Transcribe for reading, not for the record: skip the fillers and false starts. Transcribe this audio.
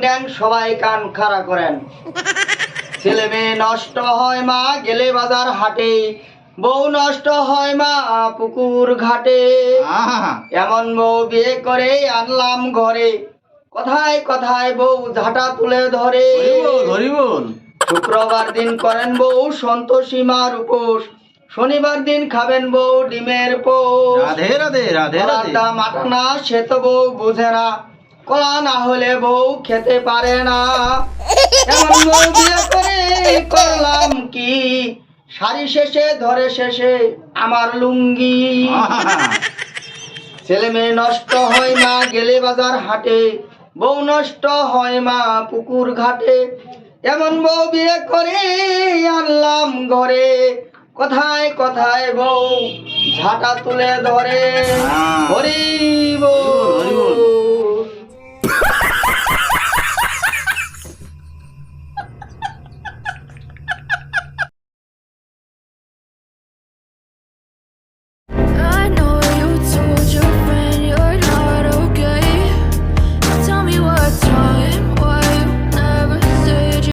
ড্যাং সবাই কান খাড়া করেন। ছেলে মেয়ে নষ্ট হয় মা গেলে বাজার হাটে, বউ নষ্ট হয় মা পুকুর ঘাটে। এমন বউ বিয়ে করে আনলাম ঘরে, কথায় কথায় বউ ঝাঁটা তুলে ধরে। শুক্রবার দিন করেন বউ সন্তোষী মার উপোস, শনিবার দিন খাবেন বউ ডিমের পোষ। কলার দাম আটানা সে তো বউ বুঝে না, কলা না হলে বউ খেতে পারে না। এমন বউ বিয়ে করে করলাম কি, শাড়ি শেষে ধরে শেষে আমার লুঙ্গি। ছেলে মেয়ে নষ্ট হয় মা গেলে বাজার হাটে, বউ নষ্ট হয় মা পুকুর ঘাটে। এমন বউ বিয়ে করে আনলাম ঘরে, কথায় কথায় বউ ঝাঁটা তুলে ধরে। হরি বল।